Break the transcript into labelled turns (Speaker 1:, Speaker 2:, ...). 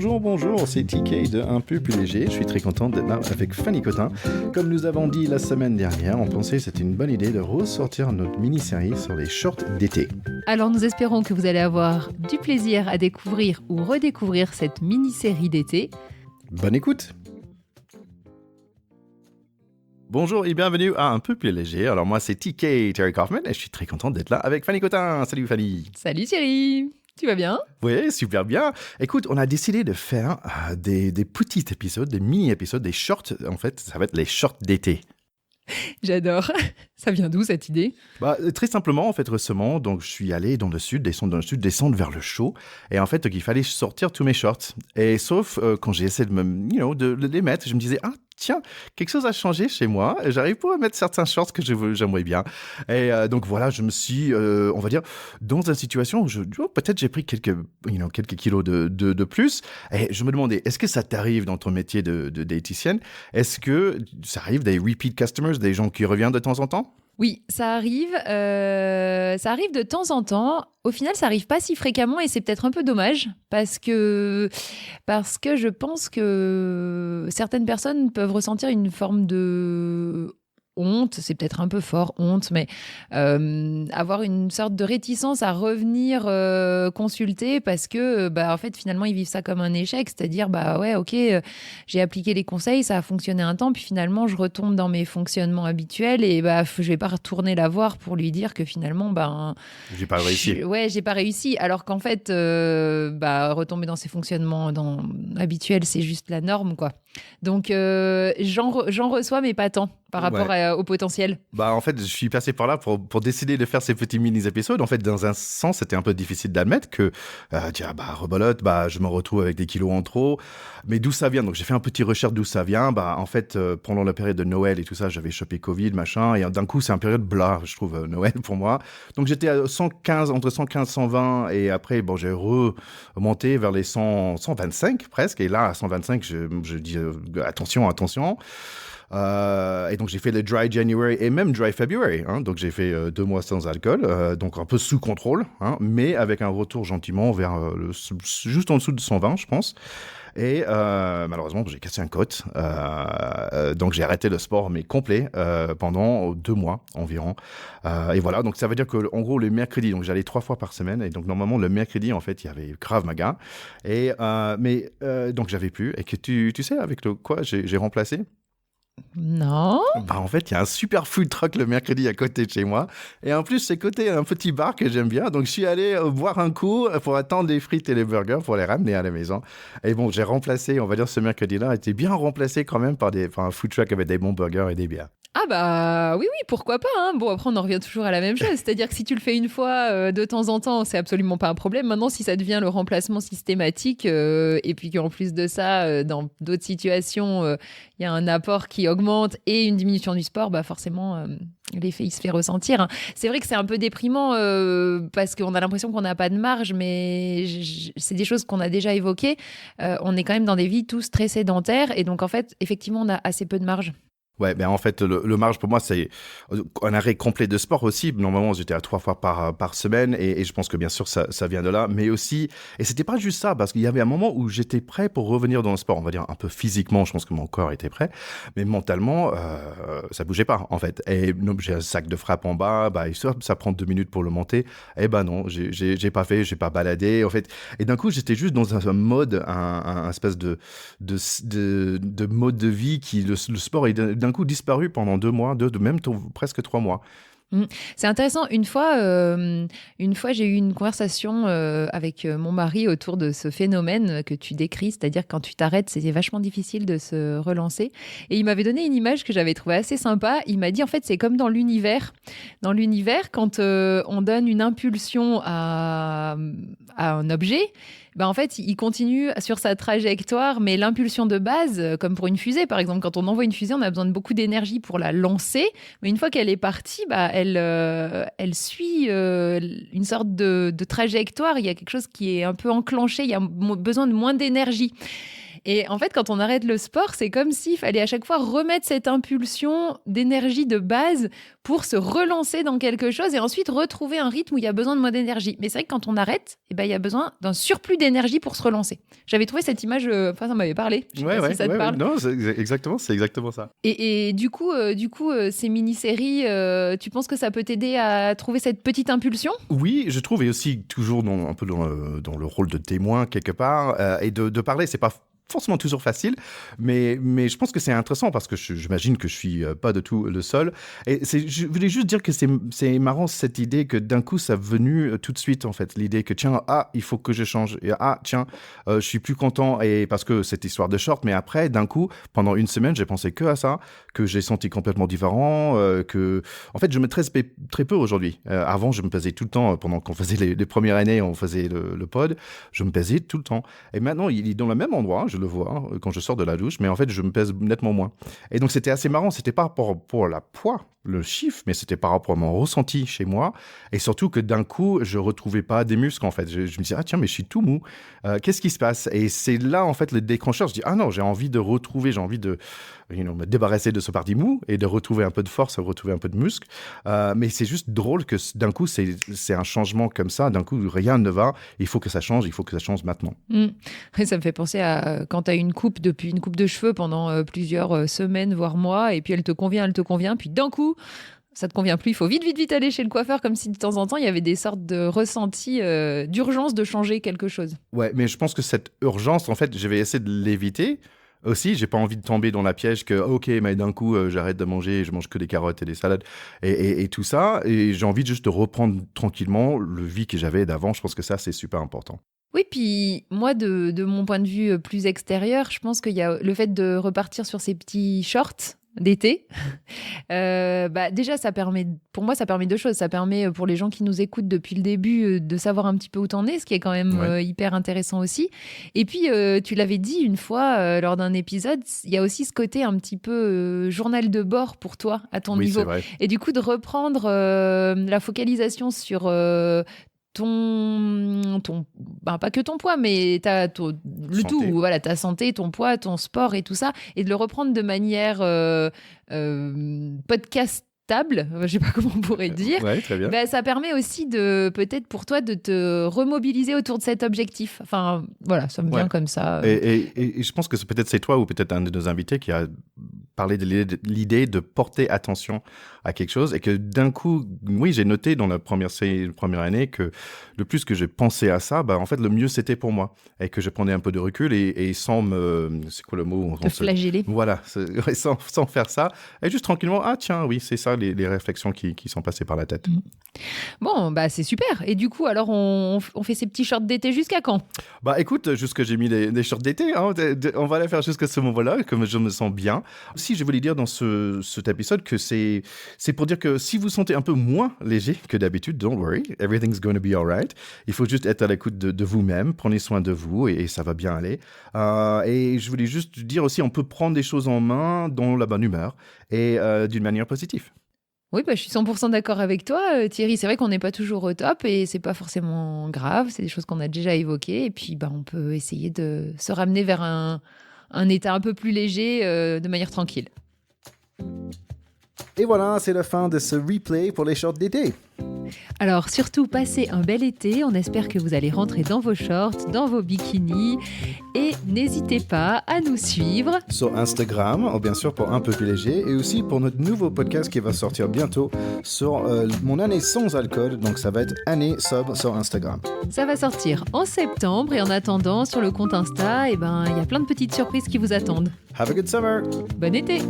Speaker 1: Bonjour, c'est TK de Un peu plus léger. Je suis très content d'être là avec Fanny Cotin. Comme nous avons dit la semaine dernière, on pensait que c'était une bonne idée de ressortir notre mini-série sur les shorts d'été.
Speaker 2: Alors nous espérons que vous allez avoir du plaisir à découvrir ou redécouvrir cette mini-série d'été.
Speaker 1: Bonne écoute! Bonjour et bienvenue à Un peu plus léger. Alors moi c'est TK, Terry Kaufman, et je suis très content d'être là avec Fanny Cotin. Salut Fanny!
Speaker 2: Salut Thierry! Tu vas bien?
Speaker 1: Oui, super bien. Écoute, on a décidé de faire des petits épisodes, des mini-épisodes, des shorts. En fait, ça va être les shorts d'été.
Speaker 2: J'adore. Ça vient d'où cette idée?
Speaker 1: Très simplement, en fait, récemment, donc je suis allé dans le sud, descendre vers le chaud. Et en fait, il fallait sortir tous mes shorts. Et sauf quand j'ai essayé de les mettre, je me disais, tiens, quelque chose a changé chez moi. J'arrive pas à mettre certains shorts que j'aimerais bien. Et donc voilà, je me suis, on va dire, dans une situation où peut-être j'ai pris quelques kilos de plus. Et je me demandais, est-ce que ça t'arrive dans ton métier de diététicienne? Est-ce que ça arrive des repeat customers, des gens qui reviennent de temps en temps?
Speaker 2: Oui, ça arrive de temps en temps. Au final, ça arrive pas si fréquemment et c'est peut-être un peu dommage parce que je pense que certaines personnes peuvent ressentir une forme de honte, c'est peut-être un peu fort, honte, mais avoir une sorte de réticence à revenir consulter parce que, en fait, finalement, ils vivent ça comme un échec, c'est-à-dire, ouais, ok, j'ai appliqué les conseils, ça a fonctionné un temps, puis finalement, je retombe dans mes fonctionnements habituels et je vais pas retourner la voir pour lui dire que finalement,
Speaker 1: j'ai pas réussi.
Speaker 2: J'ai pas réussi, alors qu'en fait, retomber dans ses fonctionnements habituels, c'est juste la norme, quoi. Donc, j'en reçois, mais pas tant par rapport au potentiel.
Speaker 1: En fait, je suis passé par là pour décider de faire ces petits mini-épisodes. En fait, dans un sens, c'était un peu difficile d'admettre que, rebolote, je me retrouve avec des kilos en trop. Mais d'où ça vient? Donc, j'ai fait un petit recherche d'où ça vient. En fait, pendant la période de Noël et tout ça, j'avais chopé Covid, machin. Et d'un coup, c'est une période je trouve, Noël pour moi. Donc, j'étais à 115, entre 115 et 120. Et après, j'ai remonté vers les 125 presque. Et là, à 125, je dis attention. Et donc, j'ai fait le Dry January et même Dry February. Donc, j'ai fait 2 mois sans alcool, donc un peu sous contrôle, mais avec un retour gentiment vers juste en dessous de 120, je pense. Et malheureusement, j'ai cassé un côte. Donc, j'ai arrêté le sport, mais complet, pendant 2 mois environ. Et voilà, donc ça veut dire que, en gros, le mercredi, donc j'allais 3 fois par semaine. Et donc, normalement, le mercredi, en fait, il y avait Krav Maga. Et, donc, j'avais plus. Et que tu sais avec quoi j'ai remplacé?
Speaker 2: Non.
Speaker 1: En fait, il y a un super food truck le mercredi à côté de chez moi. Et en plus, c'est côté un petit bar que j'aime bien. Donc, je suis allé boire un coup pour attendre les frites et les burgers pour les ramener à la maison. Et bon, j'ai remplacé, on va dire, ce mercredi-là, était bien remplacé quand même par un food truck avec des bons burgers et des bières.
Speaker 2: Oui, pourquoi pas, hein. Bon, après, on en revient toujours à la même chose. C'est-à-dire que si tu le fais une fois de temps en temps, c'est absolument pas un problème. Maintenant, si ça devient le remplacement systématique, et puis qu'en plus de ça, dans d'autres situations, il y a un apport qui augmente et une diminution du sport, forcément, l'effet, il se fait ressentir, hein. C'est vrai que c'est un peu déprimant parce qu'on a l'impression qu'on n'a pas de marge, mais c'est des choses qu'on a déjà évoquées. On est quand même dans des vies tous très sédentaires et donc, en fait, effectivement, on a assez peu de marge.
Speaker 1: Ouais, en fait, le marge pour moi, c'est un arrêt complet de sport aussi. Normalement, j'étais à 3 fois par semaine et je pense que bien sûr, ça vient de là. Mais aussi, et c'était pas juste ça, parce qu'il y avait un moment où j'étais prêt pour revenir dans le sport. On va dire un peu physiquement, je pense que mon corps était prêt. Mais mentalement, ça bougeait pas, en fait. Et donc, j'ai un sac de frappe en bas, ça prend 2 minutes pour le monter. Et non, j'ai pas fait, j'ai pas baladé, en fait. Et d'un coup, j'étais juste dans un mode, un espèce de mode de vie qui, le sport est d'un coup disparu pendant 2 mois, même presque 3 mois.
Speaker 2: C'est intéressant. Une fois, j'ai eu une conversation avec mon mari autour de ce phénomène que tu décris, c'est-à-dire quand tu t'arrêtes, c'est vachement difficile de se relancer. Et il m'avait donné une image que j'avais trouvée assez sympa. Il m'a dit, en fait, c'est comme dans l'univers. Dans l'univers, quand on donne une impulsion à un objet, en fait, il continue sur sa trajectoire, mais l'impulsion de base, comme pour une fusée, par exemple, quand on envoie une fusée, on a besoin de beaucoup d'énergie pour la lancer, mais une fois qu'elle est partie, elle suit une sorte de trajectoire. Il y a quelque chose qui est un peu enclenché, il y a besoin de moins d'énergie. Et en fait, quand on arrête le sport, c'est comme s'il fallait à chaque fois remettre cette impulsion d'énergie de base pour se relancer dans quelque chose et ensuite retrouver un rythme où il y a besoin de moins d'énergie. Mais c'est vrai que quand on arrête, il y a besoin d'un surplus d'énergie pour se relancer. J'avais trouvé cette image, ça m'avait parlé. Je sais pas si ça te parle.
Speaker 1: Non, c'est exactement ça.
Speaker 2: Et du coup, ces mini-séries, tu penses que ça peut t'aider à trouver cette petite impulsion ?
Speaker 1: Oui, je trouve, et aussi toujours un peu dans le rôle de témoin quelque part, et de parler, c'est pas forcément toujours facile, mais je pense que c'est intéressant parce que j'imagine que je suis pas du tout le seul. Et je voulais juste dire que c'est marrant cette idée que d'un coup ça est venu tout de suite en fait, l'idée que tiens, il faut que je change, et tiens, je suis plus content, et parce que cette histoire de short, mais après d'un coup pendant une semaine j'ai pensé que à ça, que j'ai senti complètement différent, que en fait je me tresse très peu aujourd'hui. Avant je me pesais tout le temps pendant qu'on faisait les premières années, on faisait le pod, je me pesais tout le temps, et maintenant il est dans le même endroit, je le vois quand je sors de la douche, mais en fait, je me pèse nettement moins. Et donc, c'était assez marrant. C'était pas pour la poids, le chiffre, mais c'était par rapport à mon ressenti chez moi. Et surtout que d'un coup, je retrouvais pas des muscles, en fait. Je me disais, tiens, mais je suis tout mou. Qu'est-ce qui se passe? Et c'est là, en fait, le déclencheur. Je dis, non, j'ai envie de me débarrasser de ce parti mou et de retrouver un peu de force, de retrouver un peu de muscle. Mais c'est juste drôle que d'un coup, c'est un changement comme ça. D'un coup, rien ne va. Il faut que ça change maintenant.
Speaker 2: Ça me fait penser à quand tu as une coupe de cheveux pendant plusieurs semaines, voire mois, et puis elle te convient, puis d'un coup, ça te convient plus, il faut vite aller chez le coiffeur, comme si de temps en temps, il y avait des sortes de ressentis d'urgence de changer quelque chose.
Speaker 1: Ouais, mais je pense que cette urgence, en fait, je vais essayer de l'éviter. Aussi, j'ai pas envie de tomber dans la piège que, ok, mais d'un coup, j'arrête de manger, je mange que des carottes et des salades et tout ça. Et j'ai envie juste de reprendre tranquillement le vie que j'avais d'avant. Je pense que ça, c'est super important.
Speaker 2: Oui, puis moi, de mon point de vue plus extérieur, je pense qu'il y a le fait de repartir sur ces petits shorts d'été. Déjà, pour moi, ça permet deux choses. Ça permet pour les gens qui nous écoutent depuis le début de savoir un petit peu où t'en es, ce qui est quand même hyper intéressant aussi. Et puis, tu l'avais dit une fois lors d'un épisode, il y a aussi ce côté un petit peu journal de bord pour toi, à ton niveau.
Speaker 1: C'est vrai.
Speaker 2: Et du coup, de reprendre la focalisation sur pas que ton poids, mais le tout, voilà, ta santé, ton poids, ton sport et tout ça, et de le reprendre de manière podcastable, je sais pas comment on pourrait dire.
Speaker 1: Ouais, très bien.
Speaker 2: Ça permet aussi peut-être pour toi de te remobiliser autour de cet objectif. Enfin, voilà, ça me vient comme ça.
Speaker 1: Et je pense que peut-être c'est toi ou peut-être un de nos invités qui a parlé de l'idée de porter attention à quelque chose, et que d'un coup, oui, j'ai noté dans la première année que le plus que j'ai pensé à ça, en fait, le mieux c'était pour moi, et que je prenais un peu de recul et sans c'est quoi le mot?
Speaker 2: Te flageller.
Speaker 1: Voilà, sans faire ça, et juste tranquillement, tiens, oui, c'est ça les réflexions qui sont passées par la tête.
Speaker 2: Bon, c'est super. Et du coup, alors, on fait ces petits shorts d'été jusqu'à quand?
Speaker 1: Écoute, jusque j'ai mis des shorts d'été, hein, on va les faire jusqu'à ce moment-là, comme je me sens bien. Si je voulais dire dans cet épisode que c'est pour dire que si vous sentez un peu moins léger que d'habitude, don't worry, everything's going to be alright. Il faut juste être à l'écoute de vous-même, prenez soin de vous et ça va bien aller. Et je voulais juste dire aussi, on peut prendre des choses en main dans la bonne humeur et d'une manière positive.
Speaker 2: Oui, je suis 100% d'accord avec toi, Thierry. C'est vrai qu'on n'est pas toujours au top et c'est pas forcément grave. C'est des choses qu'on a déjà évoquées. Et puis, on peut essayer de se ramener vers un état un peu plus léger de manière tranquille.
Speaker 3: Et voilà, c'est la fin de ce replay pour les shorts d'été.
Speaker 2: Alors surtout, passez un bel été. On espère que vous allez rentrer dans vos shorts, dans vos bikinis. Et n'hésitez pas à nous suivre
Speaker 3: sur Instagram, bien sûr pour un peu plus léger, et aussi pour notre nouveau podcast qui va sortir bientôt sur mon année sans alcool. Donc ça va être année sobre sur Instagram.
Speaker 2: Ça va sortir en septembre, et en attendant, sur le compte Insta, il y a plein de petites surprises qui vous attendent.
Speaker 3: Have a good summer!
Speaker 2: Bon été!